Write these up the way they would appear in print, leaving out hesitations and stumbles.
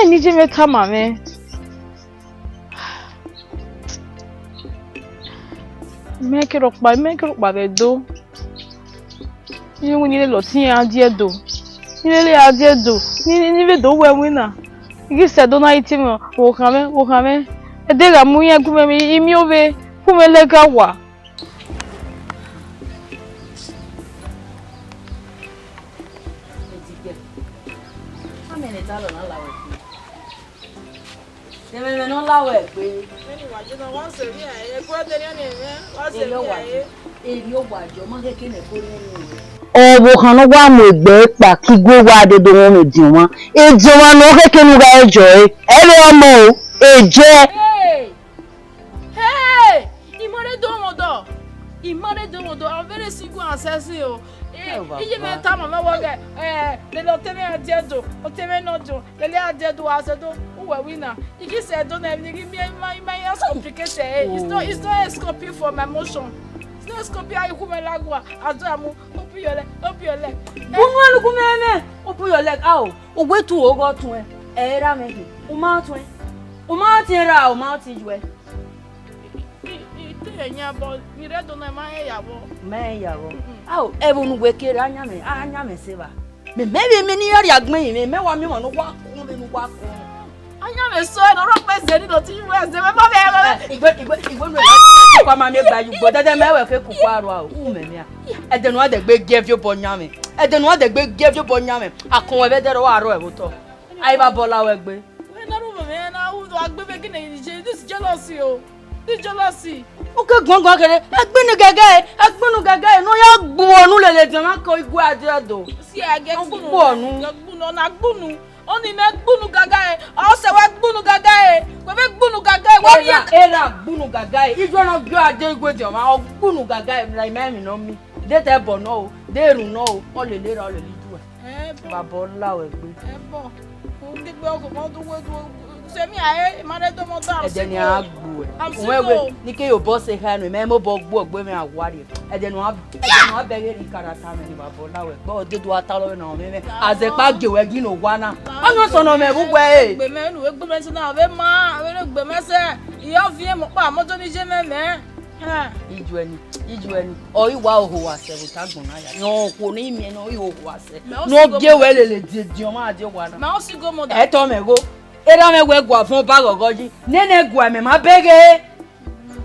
need to make come, man. Make it up by the door. You need a lot of dear do. You really are dear do. You need to do well winner. You said, don't I tell me, Okame. A day I'm going to come in your way. Who will let go? Okhou-Ovbokhan no wa mo egbe pa ki gwe wa de do won edi won eje wa no keke nu ga ejo e le omo o eje hey imore do modo I'm very single and sexy o ije me ta mama wo ge le lo teme adedo o teme no do le le adedo asedo uwe winner igi se do na me my is complicated it's not escaping from my emotion. Let's go be a woman like what? Azamu, open your leg. Woman, woman, open your leg. Ow, wait to go to it. Rameki, Umountain, Umountain, Umountain, you. But we read on my yabo. Oh, everyone wake it. I am Seva. Maybe many are young men, may want me on walk. I am a son or a person or two years. They were not but then I will take woman. I don't know the big give you Bonyame. I don't know the big give you Bonyame. I come over there or I have a bola away. When I man, I would be beginning this jealousy. This jealousy. Okay, go get it. I've been a gaga. No, you're born. Let them go. See, I get born. Only make bunu gaga also work bunu gaga we make bunu gaga we era bunu gaga if one of you are dey go jam o bunu gaga like me no me dey te bo no dey run no o le do baba la we gbe bo o de gbe o ko mo do we se mi aye ma de do mo do am se we ni ke yo boss e ha no me mo bo gbo ogbe mi awari e de no bege ri karata me ni baba la we gbe o de do atalo na me azepa gewe gi no wana ono so no me bugwe e gbe me nu we gbe me na we ma we gbe me se iyo vie mo pa mo to ni je me ha ijueni o iwa oho ase bo tagbon na ya no ko ni mi no iho ase no gewe lele di o ma de wana ma o si go mo da e to me go era me we gwa fun ba gogoji nene gwa me ma bege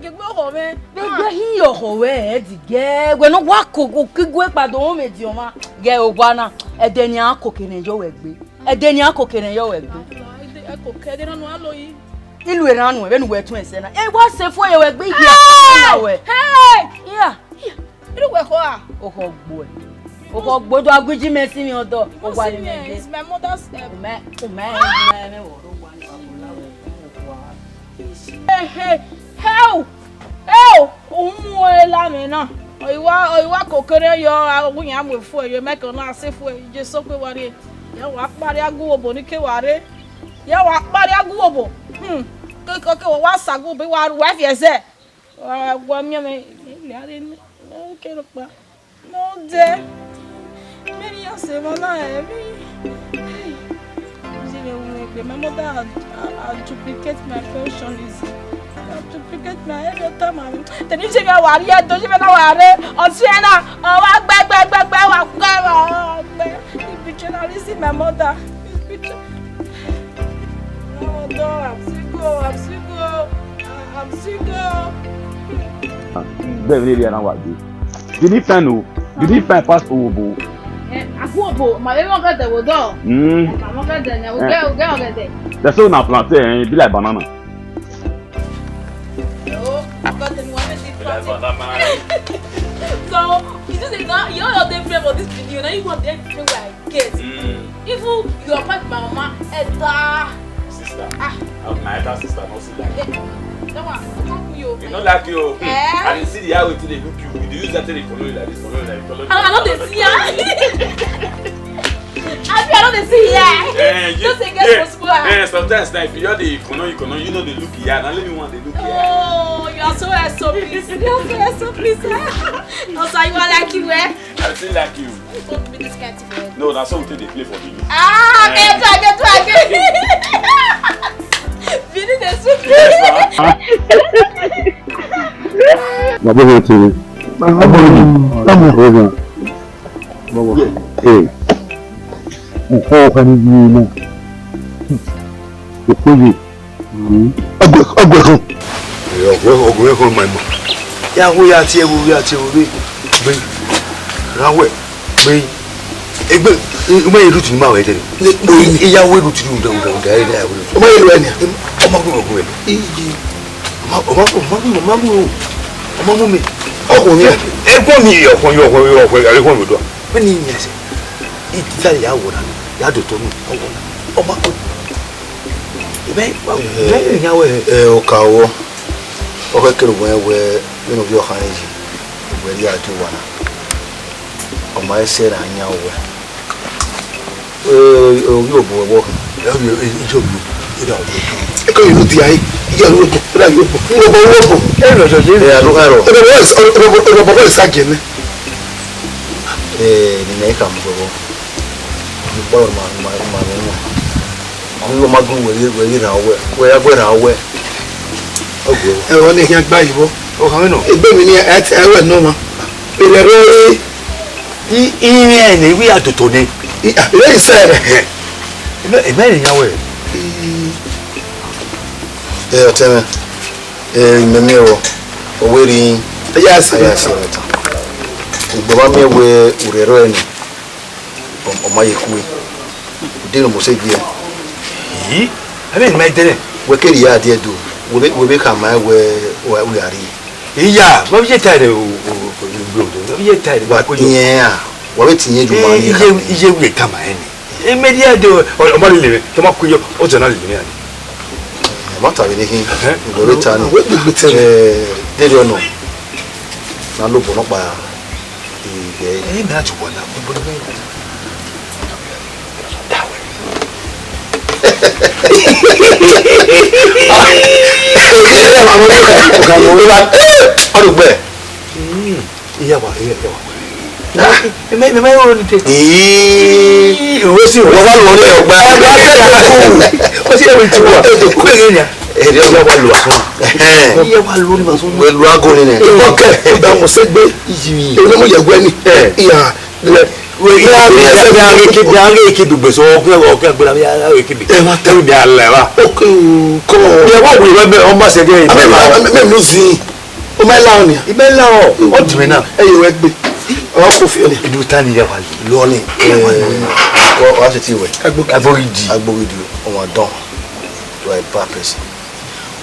gegbe oho me bege hi oho we e di ge we no wa ko kigwe pado o me di o ma ge ogwana edeni akokene yo we gbe edeni akokene yo we gbe e ko kede no alo yi ilu eranu we nu we tun ese na e wa se fo ye we gbe hia na we hey yeah ilu we ko a oho gbo e oho gbo do agbeji me si mi odo o wa ni me is my mother's me wo ro wa ni hey omu ela me na oiwa kokere yo agun ya mo fu e me kan na asefu e je so pe ware ya wa pari agu obo ni ke ware ya wa pari agu obo ke wa sagu bi wa fi ese wa mi me ile are ni o ke ro pa no de many years ago na e mi my mother had duplicate my pension is duplicate my every time then you say wa ri e do se na wa re o ti e na wa gbe wa gbe be journalist my mother no I'm single Deveria na wa de did he find passport obo Afuopo, ma be mo ka de wo do. Ma mo ka de na o ge de. That's so na plantain be like banana. Oh, got the one with the banana. So, you just say now you are the friend for this video. Now you want the friend where I get. If you are part of my mama, sister. My elder sister not see like. That one, fuck you. You not like you. And you see the how they look you. You use that to follow you like this, follow you like follow. I not dey see ya. I don't see here. Just a get possible. Sometimes like you know the look here. Now let me want the look here. Oh, you are so please. You are so please. Also, you are like you, eh? I still like you. You don't be this kind of way. No, that's how they play for me. Get Benin is so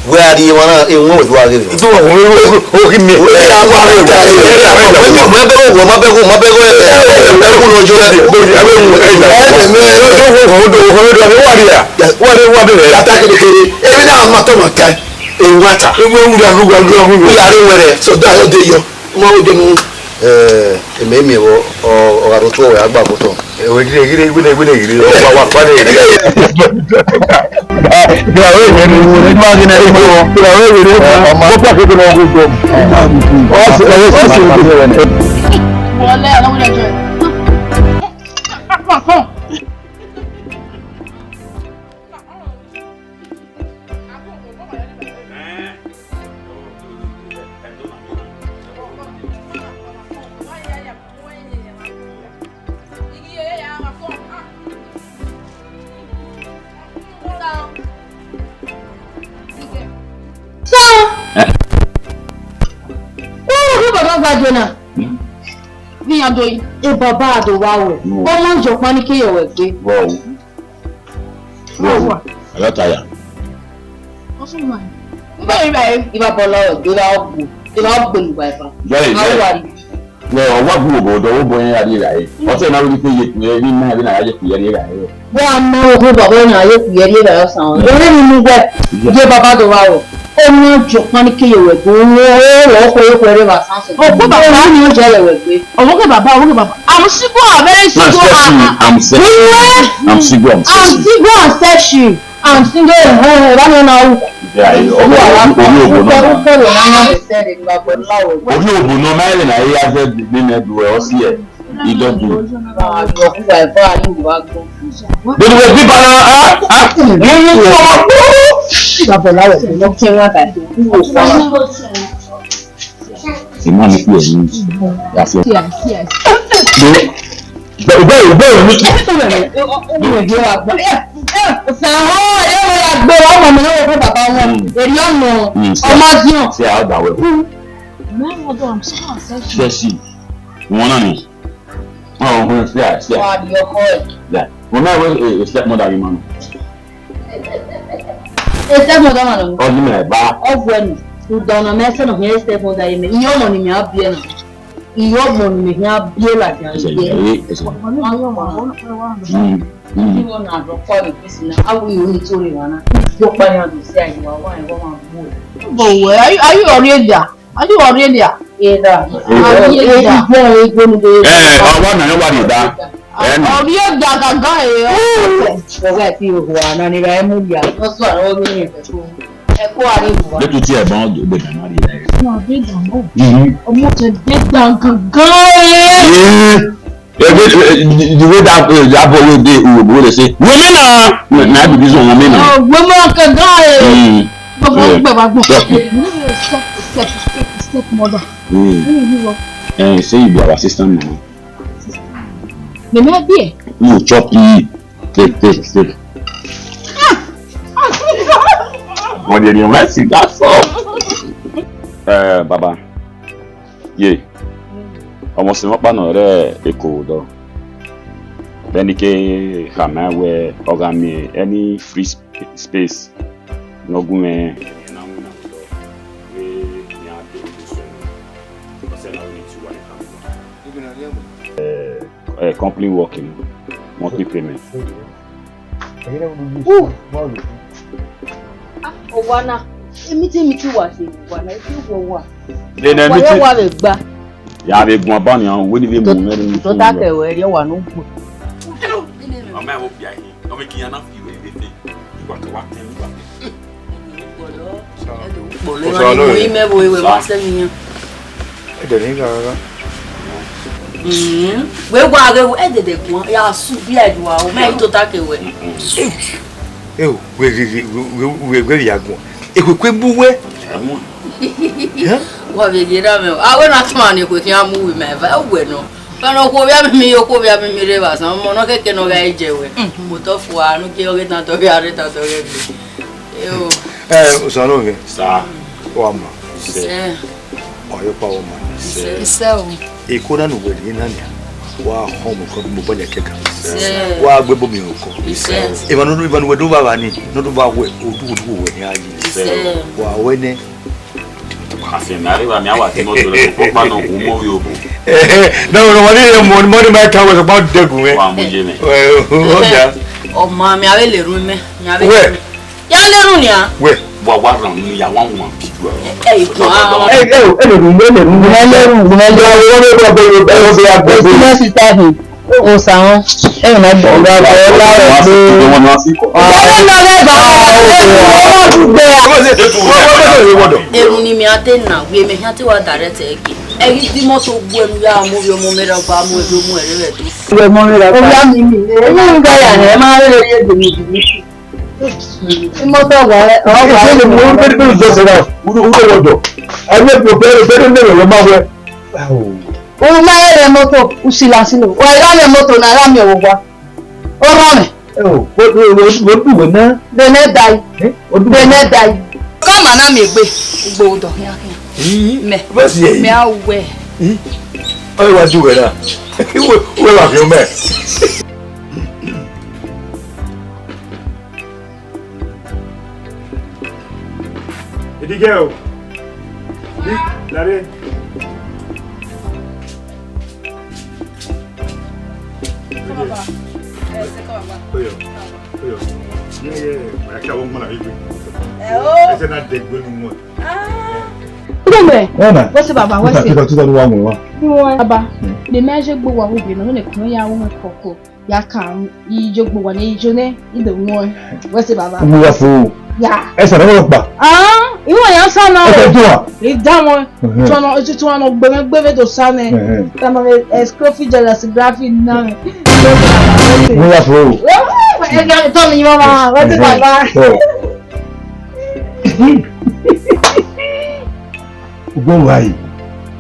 Where do you want to with what? Baba do wow. All your money care with you. Wow. I got tired. What's wrong? If I follow, do not bring wiper. Well, what will go boy? I did. What's another thing you didn't have an idea? Well, no, who Baba, I look very well sound. Don't move that. Give Baba do wow. ọmọ jọkan ní kéye wẹ̀gbẹ́ owó ọkọ̀ ẹ̀rẹ́ wà sáńsọ̀. ọ̀pọ̀ bàbá ni ó jẹ́ wẹ̀gbẹ́. ọ̀wọ́kẹ́ bàbá. I'm single, I'm very single. I'm single. I'm sexy. I'm single. Orí òbò náà mẹ́rin náà yíyá fẹ́ nínú ẹ̀dùn ẹ̀ ọ́ sí ẹ̀ ìdọ́dún. Gbogbo ẹbí bára ìmọ̀ ní kí ẹ̀yìn yàtọ̀. Bẹ́ẹ̀ ní kí. Sàhọ́ ẹ̀rọ àgbẹ̀ ọmọ mi lọ́wọ́ fún bàbá wọn. Èrì ọ̀nà ọmọ díàn. Ṣé àwọn àgbàwẹ̀ fún? Ṣẹ́ṣì wọn náà ni. Wọ́n fún ṣé à ṣé à. Wọ́n á di ọkọ ẹ̀. Wọ́n náà wọ́n stepmother yìí mọ́ nù. Stepmother mà nù. Ọdún mẹ́ẹ̀ bá. Ọ̀gbọ́n ẹ̀nù. Ìdọ̀nà mẹ́sàn-án kì í stepmother yìí mẹ́. Ìyá ọmọ ni mi á bí ẹ̀ nà. Ìyá ọmọ ni mi á bí ẹ̀ làjà Ẹsẹ̀ ìgbẹ́. yẹn ẹsẹ̀. Kí wọ́n nà àdọ́kọ́ rẹ̀ pé sí náà. Àwọn ìwé ní torí wọn náà. Yóò parí àdùn sí àyẹ̀wò àwọn àyẹ̀wò máa bú ẹ̀. Bọ̀wẹ̀, are you Aurelia? Are you Aurelia? Ẹ̀dá. Ọwọ́ náà wà ní ìdá. Aurelia gàgà ẹ̀ Ọ̀gá ẹ̀ tí ìhò àná ni ra ẹ̀ mú ìyá. Wọ́n sọ àwọn ọmọ mi ìfẹ́ tó ẹ̀kọ́ àríwá. Lótú tí ẹ̀gbọ́n gbé dàmá rí ẹ̀. ọmọ tẹ dé gàgà ẹ̀. The way that boy dey Uwadiae dey say women na be this one women na. Women gàgà ẹ̀. Gbogbo gbẹ̀gbà step mother. Say you be our assistant now. Mẹ̀mẹ́ bí ẹ̀. You chop take. Wọ́n dey ní mercy that's all. Baba ye ọmọ sinmi pàánù rẹ̀ èkó dọ̀ bẹ́ẹ̀ni ké hàmẹ́ wẹ ọ̀gá mi any free space n'ogun mẹ́. Company working monthly payment. Ọ̀wánà èmi tí wà sí Ọ̀wánà ètò ìwọ wà. Lẹ́nu ẹni tí wà lè gbà. yà á bẹ gun ọba nìyẹn wo ni bí mo mẹ́rin ní tó dákẹ̀wé ẹ̀yẹ wà ní òkú. ọmọ ẹ̀ wọ́n bí ayé ọmọ kì í yànnà fi ìwé ìwé fẹ́ ìgbà tó wá tẹ́ nígbà. Pọ̀lọ́ ni mo yí mẹ́wọ́ ìwé wá sẹ́mi yẹn. Ẹ̀dẹ̀ ní gàràgà. Wéwọ́ àgẹ̀wò ẹ̀dẹ̀dẹ̀ gbọ́n yà á sùn bí ẹ̀dùn àwọn mẹ́rin tó dákẹ̀wé. Wẹ́rẹ́ yàgùn èkókó búwẹ́. Wọ́n fi gíra mi o àwọn náà tún wà ní èkó kí wọ́n mú wì mẹ́fà ẹ̀wẹ̀ náà kọ́nà okó bí abimi okó bí abimi rẹ̀ wà sàn ọmọ náà kẹ̀kẹ́ náà rẹ̀ jẹ̀wẹ̀ mo tọ́ fún wa nù kí ọ̀rẹ́ tán tọ́rẹ́ àrẹ́ tán tọ́rẹ́ gbé. Sọ̀rọ̀ rẹ̀ sáà wà mà Iṣẹ́ ọ̀yọ́ pa wọ́n mà. iṣẹ́ o. Èkó náà nù wẹ̀rẹ̀ yín náà nìyà wà á hàn mí kọ́ bí mo bọ́ yẹn kẹ́kẹ́ Iṣẹ́ wà á gbé bómi ò kọ́. iṣẹ́ Ìbánu wẹ̀ ló bá wà ní lọ́dún bá wẹ̀ odúwòdúwò wẹ̀ ní ayé iṣẹ́ wà á wẹ́ ní. àfẹnàrí wa mi àwọn àti mọ́tò rẹ̀ kó pàánù kó mọ́ yóò bò. Náà wọ́n ní mọ́ni máa ká wọ́n sọ dẹ́gùn rẹ̀. wà á mú jẹ mẹ́. ọmọ mi àwẹ̀ lè rún mẹ́ mi àwẹ̀ lè rún yà á lẹ́rù ni à. Wẹ̀ wà wà ràn mí ìyàwó àwọn bí wà. Ìkùn àwọn Osawọn ẹ̀yìn náà gbọ́ ọ̀gá ọ̀gá láwọ̀ pé ọ̀gá náà lẹ́gbàá ẹ̀rù ni mi àti nà gbé mi àti wà dàrẹ́ tẹ̀ ẹ́gì ẹ̀yìn tí mọ́tò gbọ́ ẹnu yá mú bí ọmọ mẹ́rẹ̀ ọba mú ẹbí ọmọ ẹ̀rẹ́ rẹ̀ tó. ọmọ mẹ́rẹ̀ ọba ọmọ mi mi ẹ̀yìn ń gbáyà ni ẹ máa ń rẹ̀ yé dèmí dèmí sí. mọ́tò ọ̀gá rẹ̀ ọ̀gá rẹ̀ ló ń bẹ́ẹ̀ bẹ́ẹ̀ jọ́sẹ̀ náà òun máa ń rẹ̀ mọ́tò usila sínú wà ìrànlẹ̀ mọ́tò náà rámi ọ̀wọ̀ wa ó rán mi. bẹ́ẹ̀ dáì kọ́mà náà mi gbé gbòòdò mẹ́ àwẹ̀. ọ̀rẹ́ wa ju wẹ̀ náà wẹ̀ wà fi mẹ́. Edige o lare. Oyo. What's Baba? What's it? Baba, the measure go what we know when a ya woman cocoa. Ya can you joke one age in the one. What's it, Baba? Yeah. Essa não é ba. Ah, you want son now? It's down one. It's one of Bebe to Sunny. Some of it is coffee jealous graphic now. Wonderful. I got Tommy, Mama. What's it, Baba? Go right.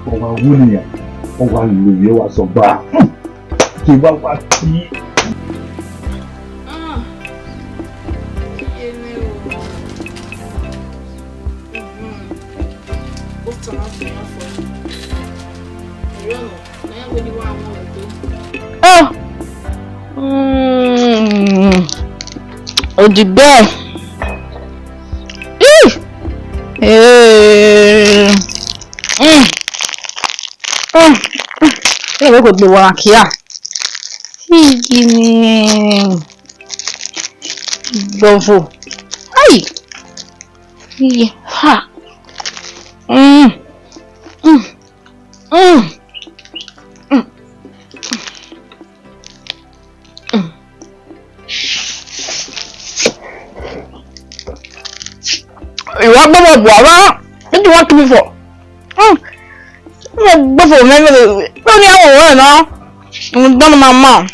Oh, William. Oh, one you was so bad. Give up what he. Oh, the bear. Look at the one here. Go for. Hey. Ha. You want to go? What do you want to be for? Before maybe only I now. I'm done my mom.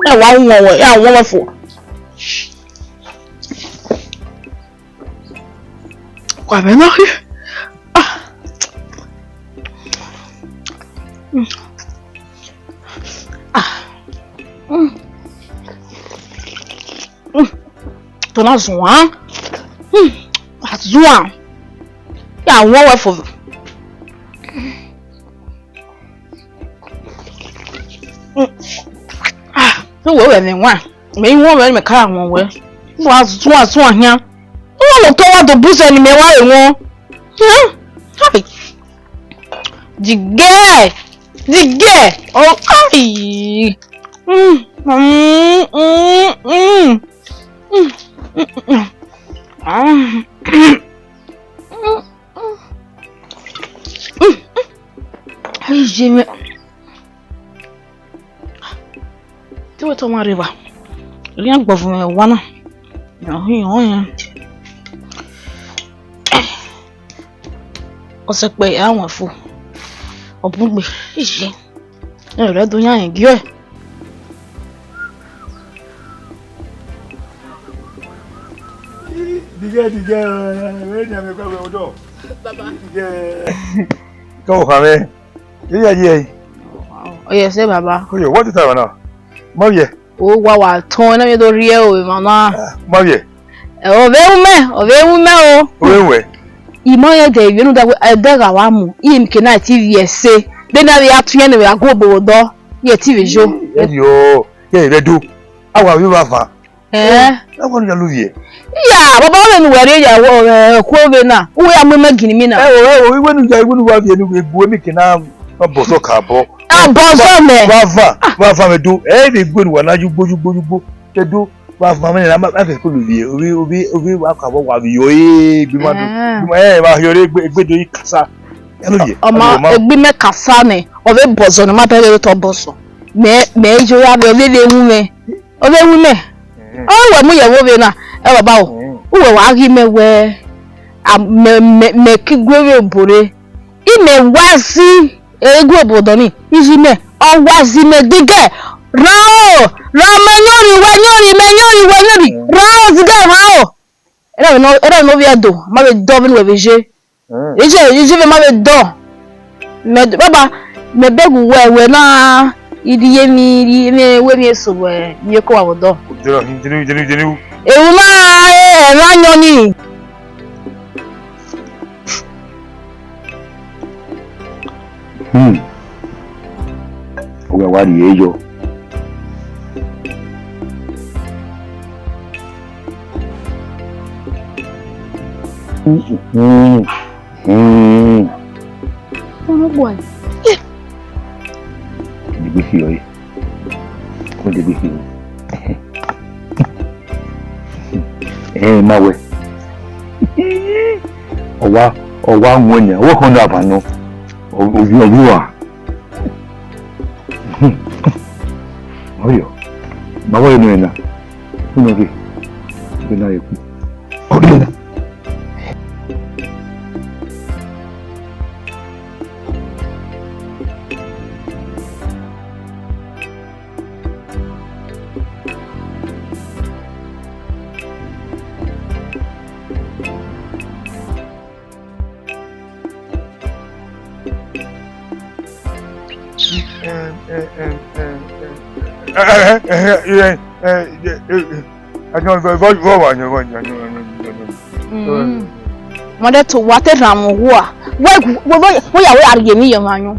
I want one way. I want for. What am I? Don't ask one. That's one. Yeah, one way for. No way anyone. Me one me car one way. Was here. No to want to boost any me why won. Hi. The girl. Oh, ai. Ai, Jimmy. Tu vai tomar riba. Rien que vous me wana. Non. On se paye à un fou. On peut me chier. Le donner un gueux. Go, Hame. Yeah. Oh, yes, Baba. Oh, what is that now? Mavie. Oh, wow, torn me do rio, Mama. Mavie. Oh, very well. Where? Imoya de you know that I beg our mu. Im can I TV say. Then I have to anyway. I go bodo. Yeah, TV show. Yo, yeah, they do. How are you, Rafa? I want to lose you. Yeah, but when we are Okhou-Ovbokhan na. We are making me now. We went to have you. We make now. A boso cabo. Rafa me do. Every good one. You go. They do. Rafa me na ma fe ko luvie. Obi wa cabo wa yo bi ma do. Ma yo egbe do kasa. Oma egbe me kasa ne. Obe bozo no ma pe to bozo. Me jo ya be wu me. Oh, we mu ye wo be na. E baba o. Uwe wa gi me we me kigwe bore. Ime wasi egu obodo ni. Izi me o wasi me dige. Rao menyori. Rao zige rao. Era no via do. Ma be do bi we beje. Eje be ma be do. Me baba me begu we na idiye mi we mi eso we mi ko awodo. Jenu. Ewu na ranyo ni. Uwadiae yo. Oh boy. Did we hear it? What did we hear? Mawe. Owa Monia, what on up and no? Of you are. Oh, you. Mawe Nena. Good night. Okay. Mother to water ram war. Why are you me, man?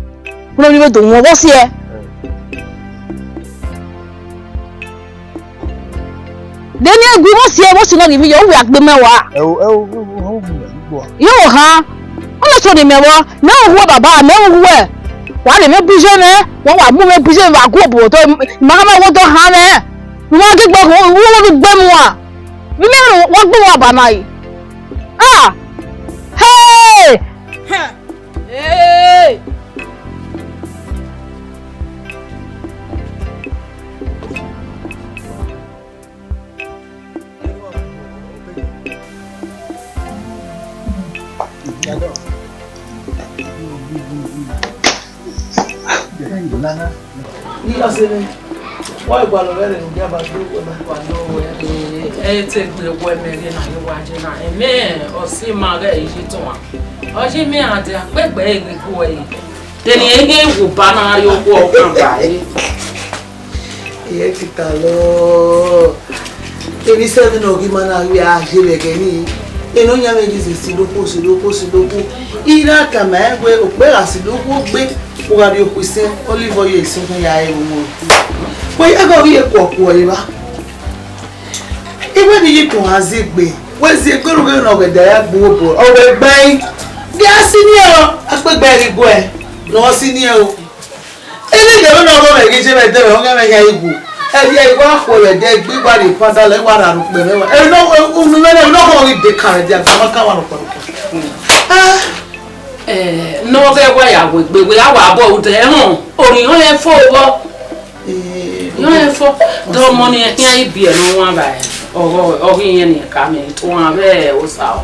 No, you don't know what's here. Then you go see what's not even your work the mewa. You, huh? I'm not the mewa. No, what about no where? Why the vision? What I move a vision of a group? Mamma, what don't have it? You want to go over the Bemois? Remember what do about my? Ah! Hey! Hey! Why go to the Gaba do? Take the women in your watching. Amen. Or see Margaret is it on. Or she may have a quick baby away. Then he again will banner your walk by. Yes, hello. If you said no, Gimana, we are here again. You know, you make this Silopo. Ira Kama, where are Silopo, who are you Christian? Only for you, something I will. Why I go here, whatever. Even the you has it be. What's the good over there? Bobo, over by gas in here. I put very good. No senior. Any never know what I get you. I'm going to get you. And you walk for a day, big body, pass a little water. And no, only the car, they are come no, there way I would be without our boat. Only only for. You have for the money I can't be no one by or any coming to one very or so.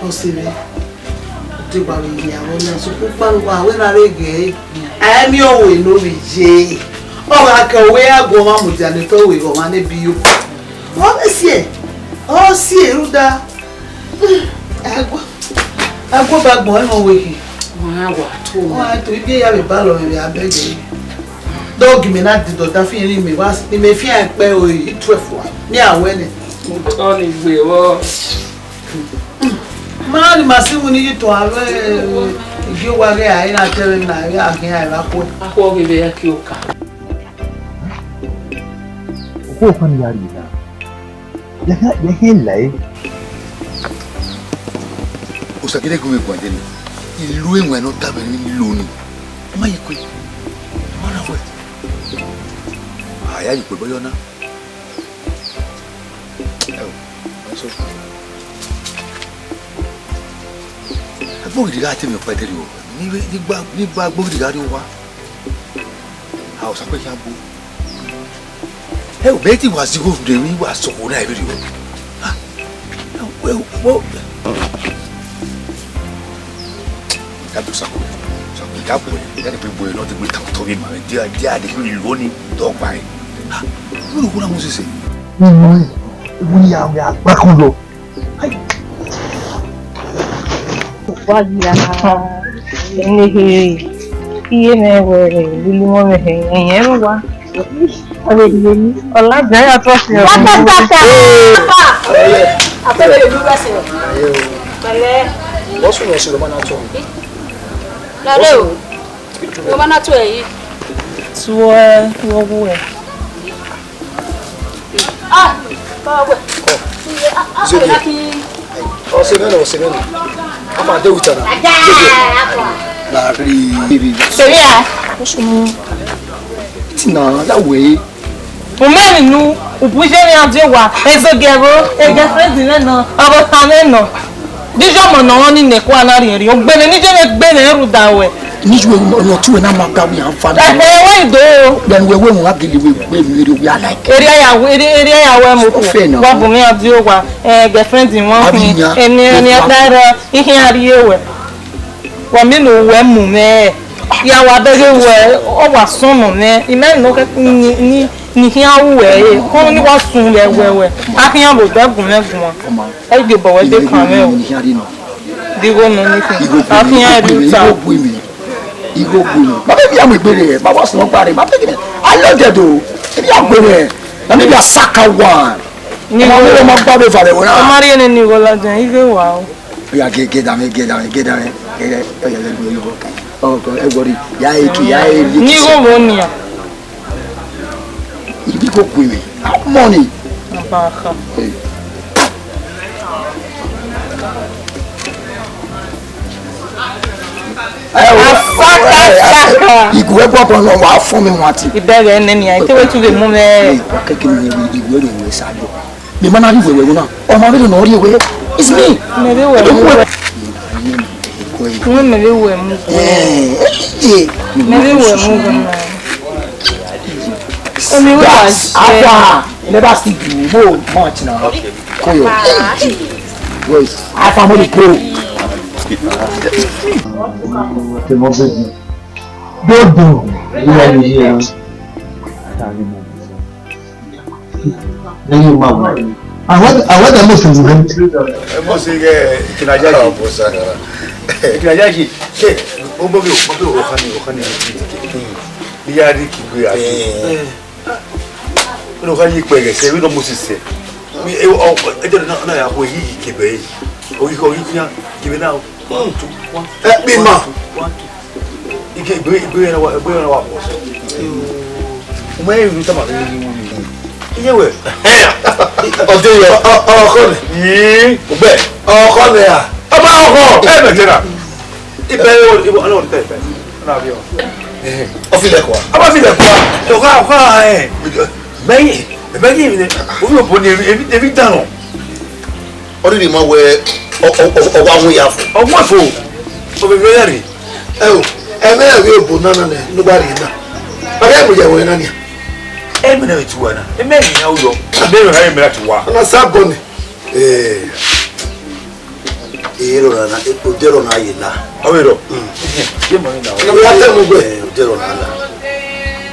Oh, see, do what we are so when I gay. I am your way, no, Jay. Oh, I can wear go on with the little way or money be you. What is it? Oh, see, Ruda. I go back one more week. I to be a battle and I beg you. Dog me not the daughter feeling me was me may fear and pay or you 12. Yeah, when it only we were. Man, must we need to have you were there. I'm not telling you, I can't have a walk with a cucumber. Who can you are? You can't lie. Usakile kume kwandeni. Ilue mwano tabeni luni. Mai kwe. Mana kwe. Aya ikwe boyona. Maso. Agbo digati mi paderi o. Ni gba agbo digari wa. Ha o sakwe yabo. O beti wa sigo de wi wa soko na ibi o. Ha. Wo. Kabu sako. So kabu ya de bo no de gbe to bi ma dia de bi lo ni do gba e. Ha. Wo ko na mo sese. Ni ya gba kan lo. Ai. Uwadiae. Ehigie. Iye me we Benin Movie. Eyen wa. Ọlá jẹ́ yàtọ̀ sí ọ. Àpẹẹrẹ ìlú bá ṣe rẹ̀. Pẹ̀lẹ́. Wọ́n sún yẹn ṣe lọ́mọ náà tó. Lọ́rẹ́ o, lọ́mọ náà tó ẹ̀ yìí. Tú ẹ wọ́wọ́ ẹ̀. Báwo wẹ̀? Ọ̀sẹ̀ mẹ́rin. A máa dé wìtà náà. Láàárín ibi. Sori à. Tí náà láwẹ̀ Umeni nu upujeni ajewa ezogero girlfriend lena abotameno dijo mo no ni nekwa na rin ogbene nije me gbene eru dawe níjú ọ̀nà tí wọ́n náà máa gbà wíyàn fa náà. wọ́n ìdó. lẹ́nu wẹ́wẹ́ wọn á gèlè wẹ́wẹ́ rí wíyà láìpẹ́. eré ayàwó ẹ̀ mọ̀ kù wọ́n bùnmí àti òwà girlfriend wọn fi ẹni ẹ̀dára ihe àríyé wẹ̀ wọ́n mi lò wẹ́ mú mẹ́ ìyàwó abẹ́rẹ́ wẹ̀ ọ̀wà sọ̀nù mẹ́ ìmẹ́rin ló kẹ́kẹ́ ní kí á wù ẹ̀ yé kọ́ ní wọ́n sun wẹ̀wẹ̀wẹ̀ akínyàn lò dẹ́gùn mẹ́gùn wọn ẹ̀ gbé bọ̀wẹ́ dé kàn mẹ́ o dígò nù nísìn akínyàn ẹ̀ ló ta. Igo gburu baba bi am egbere baba so gbare baba bi I love that o ebi agbere na me bi asaka one ni mo ma gba be fare wona o mari ene ni go la jan ife wa o ya ge da me o ya le go o ko e gori ya e ni go wo ni ya ibi go gbere money papa Igu e gbọ́ lọ wá fún mi wọn àti. Ìbẹ̀rẹ̀ ẹni ni àìtí wọ́n tún lè mú mẹ́. Kékeré ni ìwé rẹ̀ wẹ̀ ṣáájú. Mi máa ń rí ìwé wọn náà. Ọmọ mi lòun rí ìwé. It's me. Mẹ̀rí wẹ̀ mú wẹ̀. Wọ́n mẹ̀rí wẹ̀ mú. Mẹ̀rí wẹ̀ mú gan náà. Omi wẹ̀ wá ṣe. Àwa never stick you no much now. Koyo. Boys, afa mo le pro. Dodo ilé ayé yẹn lẹ́yìn máa wà àwọn ẹ̀dá fún mi. ẹ mọ̀ sí ìkìlàjà yìí ṣe ó gbọ́ bí ọ̀kan ní ní yára ní kìgbé àti ó lọ́ka yí pẹ̀rẹ̀ sẹ́ wíná mo sì sẹ́ ẹjọ́ náà yà wọ yìí kìbẹ̀ yìí orí fíyàn kìbẹ̀ náà bí ma ike ìgbé yẹn wà pọ̀ sọ ọmọ yẹn ìlú tábà tó yẹ wọ́n mi iye wẹ̀ ọdún yọ ọkọ ni ọbẹ̀ ọkọ ni à ọba ọkọ ẹ bẹ̀tẹ̀ náà ibẹ̀ ìwọ ọlọ́run tẹ̀ ibẹ̀ ọ̀nà àbí ọ. ọfìlẹ̀ kọ́ ọba fìlẹ̀ kọ́ ọkọ ẹ bẹ́yìn mi òfin òpó ni ebi dànù. ọdún ni mo wẹ ọwọ́ àwọn ìyá fún. ọgbọ́n ìfò ọbẹ̀bẹ̀ yẹn rí. ẹ o ẹ mẹ́rin rí òbò náà nà nígbà rí iná bàbá ẹ̀ mọ̀jà wọ̀nyí náà ni. ẹ mẹ́rin rí tiwa náà ẹ mẹ́rin yẹn yọ mẹ́rin rẹ̀ mẹ́rin ti wá. ọ̀nà sábọ̀ ni. èrò nana òdèrò náà yìí la. ọwọ́ èrò. ọ̀nà bí wàá tẹ̀ mú gbẹ. òdèrò náà la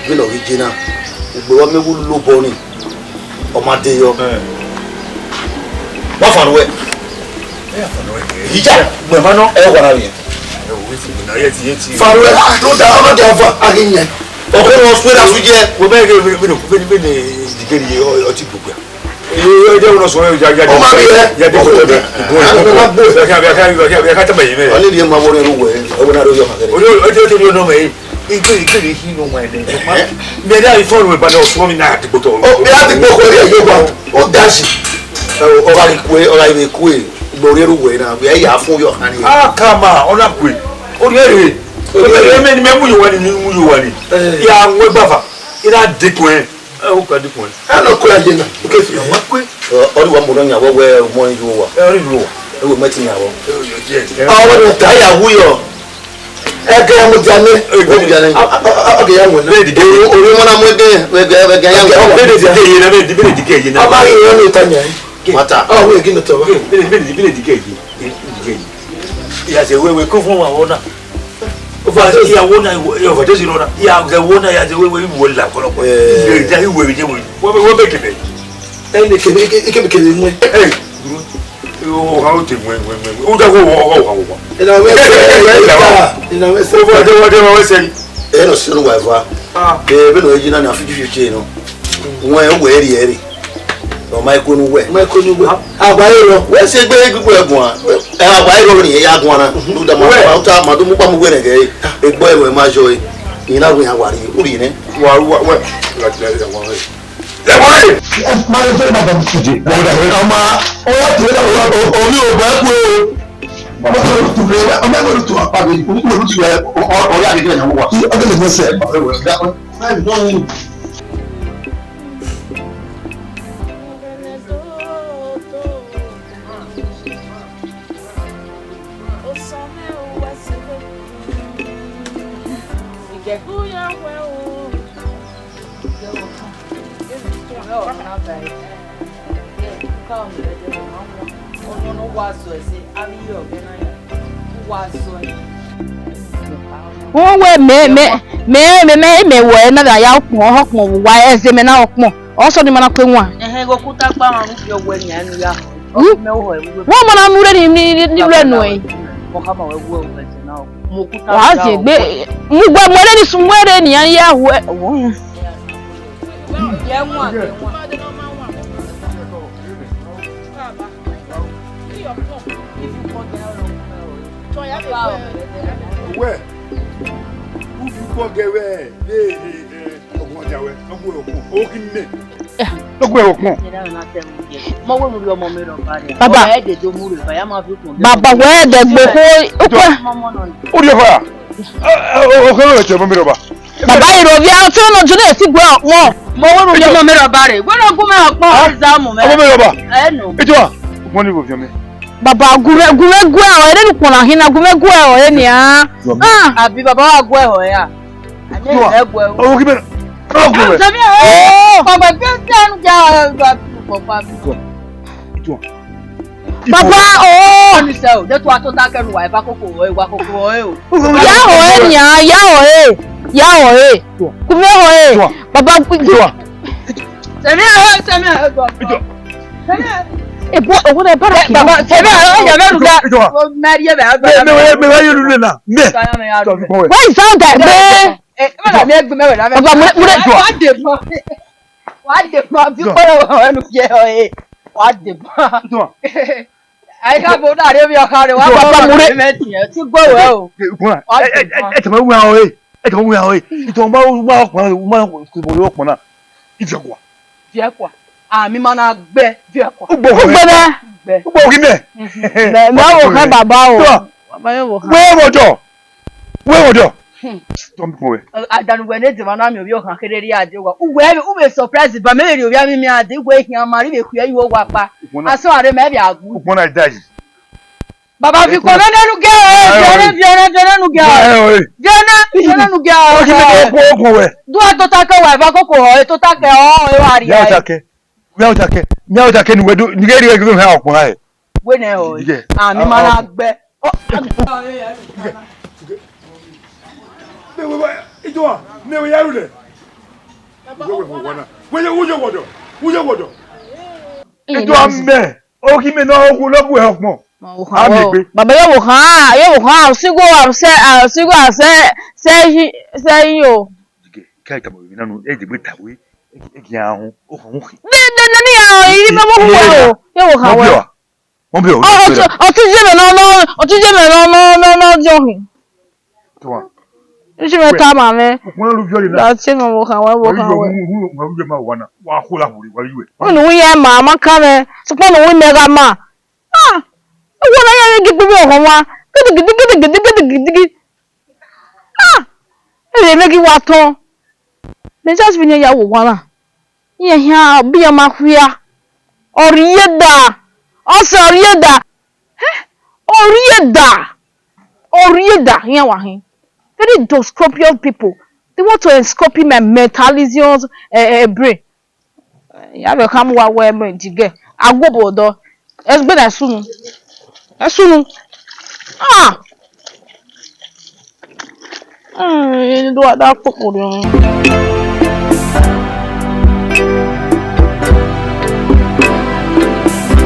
bí lọ́ọ́ fi jiná gbogbo wa mẹ́wú ló bọ́ ni ọmọdé yọ. wọ́n fà lówẹ́. ìjà gbẹ̀mọ́nà ẹ̀ wà lára yẹn. faruẹ ló da ọlọdẹ ọfọ akínyẹn ọkọ wọn sọ èdè àsúnjẹ. wo bẹ́ẹ̀ kí bẹ́ẹ̀ dìgẹ́ ni ọtí gbogbo ẹ̀ ọjọ́ wọn sọ ẹ̀ jáde ọmọ mi yẹ jáde kọ́tọ́ dẹ ìgbóhùn ẹ̀ ká tẹ̀mẹ̀ yìí mẹ́rẹ̀. ọlẹ́ni yẹn máa wọlé ẹnu wẹ̀ ọwọ́ náà ló yọ kàkẹ́rẹ́. ọjọ́ tó ní ọ̀nà mẹ́ yìí ìgbéri kí inú wọn ẹ̀ dẹ̀ mẹ́ẹ̀dá ìfọ́nù ìbàdàn ọ̀ṣun mi náà àdìgbò tó. ó bí a ti gbọ́ kọ́ ẹ̀ yóò wá ó dáṣì ọ̀rá ìwé kú ẹ̀ gbòòrò ẹrú wẹ̀ náà ẹ̀ yà á fún yọ̀ hàn á kà máa ọ̀nà pè orílẹ̀-èdè ẹ̀mẹ́ni mẹ́mú yìí wà ní mú yìí wà ní yà á wẹ́ gbàfà yà á dínkù ẹ̀ ẹ̀ ó kà dínkù ẹ̀. ẹ̀ lọ kó ẹ̀ yé náà ó kẹ́ fi hàn wá pé. ọdún wa mọ̀ náà yàwọ̀ wẹ́ ọmọ yìí wà. ẹ̀ rí lu wà. ẹ̀ wò mẹ́tì yàwọ̀. àwọn ọ̀nà tá yà wúyọ̀ ẹ̀ kẹ́ ẹ̀ mú jàne. ọkẹ́ yà wọ̀ náà. orí mọ́nà mú ẹgbẹ́ yà wọ̀. bẹ́ẹ̀ dìkẹ́ yìí náà. ọba yìí yẹn ló ta yẹn. mata. ọwọ́ yìí kí ni tọ́ wa. bẹ́ẹ̀ dìkẹ́ yìí. ìyàsẹ̀ wẹ́wẹ́ kó fún àwọn náà. ìyàwó náà ìyàwó tẹ̀sí lọ́nà ìyàwó náà yàtọ̀ wẹ́wẹ́ ìwọ là kọ́lọ́kọ́ ìgbà ìwọ ìjẹ́ wọ́n bẹ̀ kẹ̀lẹ́. ẹ ní kébìkébì mú ẹ. ọ̀hán ó tẹ̀ mú ẹ ó dàgbọ́ wọ́n wọ́n. ìlànà wọ́n ẹ lọ sínú wà ẹ̀fọ́ ẹ bẹ́ẹ̀ náà yín náà ní àfijúfijì yìí nù wọ́n ẹ̀ ń wẹ̀ ẹ̀rì ọmọ ẹ̀kọ́ ní wẹ̀. àgbáyé lọ. wẹ́ẹ́ ṣe gbé gbígbó ẹ̀gùn à ẹ̀ àgbáyé lọ nìyẹn yá gun ara ló dà máa ta màdó mú pàmò wẹ̀ nìkẹ́ ẹgbọ́ ẹ̀rọ ẹ̀ máa yọ ẹ̀ ìyìn náà wọ̀nyí àwárí ó rí yìí ní. wà á wẹ̀ Wọ́n wẹ̀ mẹ́ẹ̀mẹ́ wọ̀ ẹ́ náà yà ọ̀pọ̀ wà ẹ́ ẹ̀zẹ̀ mẹ́ náà ọ̀pọ̀ ọ̀sọ̀ ni mo náà pé wọn. Òkúta pa àrùn fi ọwọ́ ẹ̀yìn ẹnu ya. Wọ́n mọ̀ náà múlẹ̀ nílẹ̀ nù ẹ̀. Wà á sì gbé gbogbo ọmọdé ní sunwéré nìyẹn yẹ àwọ̀ ẹ̀ wọ́n yẹn. Baba wẹ́ẹ̀ dẹ̀gbẹ̀ kó ó di ọ̀fà ọkọ̀ ló tẹ̀ mọ́ mi rọ̀bà. Baba ìròbí àwọn tí wọ́n lọ jùlọ sí gbọ́ wọn. Mo wọ́n rú ọmọ mi rọ̀bà rẹ̀ gbọ́dọ̀ gún mẹ́wàá pọ́n ọ̀zámù mẹ́rin. Ọmọ mi rọ̀bà. Ètò wa wọ́n ní ìbòfin mi. Baba gumegu ẹ̀họ̀ ẹ̀dẹ́ nìkan náà hinna gumegu ẹ̀họ̀ ẹ̀ nìyà. Àbí bàbá wa gún ẹ̀họ̀ ẹ̀ yà. Owó kí bẹ́ẹ̀ ọ̀gùn rẹ̀. Sẹ́mi ẹ̀ ọ̀gbẹ̀ bí ó ti ẹnu jẹ́ ọ̀gbẹ̀ pọ̀pọ̀ àbí. Baba ooo. Ọ̀nì sẹ́ o, dẹ́tu ató dákẹ́nu wà ẹ̀fà kókò wọ̀ ẹ̀ wà kókò wọ̀ ẹ̀ o. Yàhọ̀ ẹ̀ nìyà yàhọ̀ ẹ̀ kúmẹ̀ họ̀ ẹ̀ baba Sẹ́mi ẹ̀ gbọ́. Ebo òun náà bára kìí. Baba sẹ́mi ẹ̀ ọ̀yà mẹ́rin ká. Mẹ́rin yẹ bẹ́ẹ̀ gbọ́. Mẹ́wàá yẹ lulẹ̀ náà. Mẹ́. Wọ́n yìí sáwọn tẹ̀ gbé. Baba múlẹ̀ jọ. Wà á dè pọ̀ bí kò lọ́wọ́ ẹnu jẹ́ ọ̀ ẹ̀. Wà á dè pọ̀. Àyíká bò náà rẹ̀ bí ọ̀ka rẹ̀ wà á bọ̀ ọ̀rọ̀ mẹ́tì ẹ̀ tí gbọ́wọ́ ẹ̀ o. Ẹ tẹ̀mọ̀ wúwo àwọn ẹ̀. Ẹ tẹ̀mọ̀ wúwo àwọn ẹ̀. Ìtọ̀ bá ọkùnrin náà ìfẹ́ kọ̀. Fẹ́ kọ̀. Àmì máa na gbẹ fẹ́ kọ̀. Ó gbọ́ Gbẹ́dẹ́. Ó gbọ́ òkè mẹ́. Mẹ́wò ká bàbá o. Wéwọ̀jọ̀. Àdànùwẹ̀ ní ìdìbò náà mi ò bí ọkàn kéde rí àdé wa. Uwe surprise bá mẹ́rin ò bí àmì mi àdé ìwé ìhìn àmàrí lè kúyẹ́ yóò wá pa. Asọ́ àrẹ mẹ́bí àgú. Òpó náà dá yìí. Bàbá fi kọ́ lẹ́nu gẹ́ ẹ̀ fìọ́nẹ́nu gẹ́ ẹ̀. Fìọ́nẹ́nu gẹ́ ẹ̀. Ó kí ni kò kó wẹ̀. Dúwà tó tákẹ́ wà ìbá kókò ọ̀ tó tákẹ́ ọ̀ ẹ̀ wà rí ẹ̀. Miao take ni wedu ni geri geri ha okun ha e. We na o. Àmì máa na gbẹ. Ito ne we yaru le. Wo wodo. Ito ame. O ki me na ogun lobu e opon. Baba yo kan sigo se yo. Kai ka mo bi nanu e de gbe tawe. Eki ahun o kan wo. Nani ya iri me mo wo yo kan wo. Mo bi o. O ti je me no johin. To wa. Isi me ta ma me. Wọ́n lu jori na. Da ti no wo kan wo. Wọ́n ju ma wana. Wa ko la huri wa yiwe. Onu wi e ma ma ka me. So po no wi me ga ma. Wo na ya gi bi o wa. Gidi. E me gi wa ton. Me just bi ya wo wa na. Ye hia bi ya ma hua. Orieda. Oso orieda. Orieda here wa hin. Very those scorpion people. They want to scorpion my metabolism brain. Ya be come wa we me jige. Agbobodo. Esgbe na sunu. Esunu. Do that kokoro.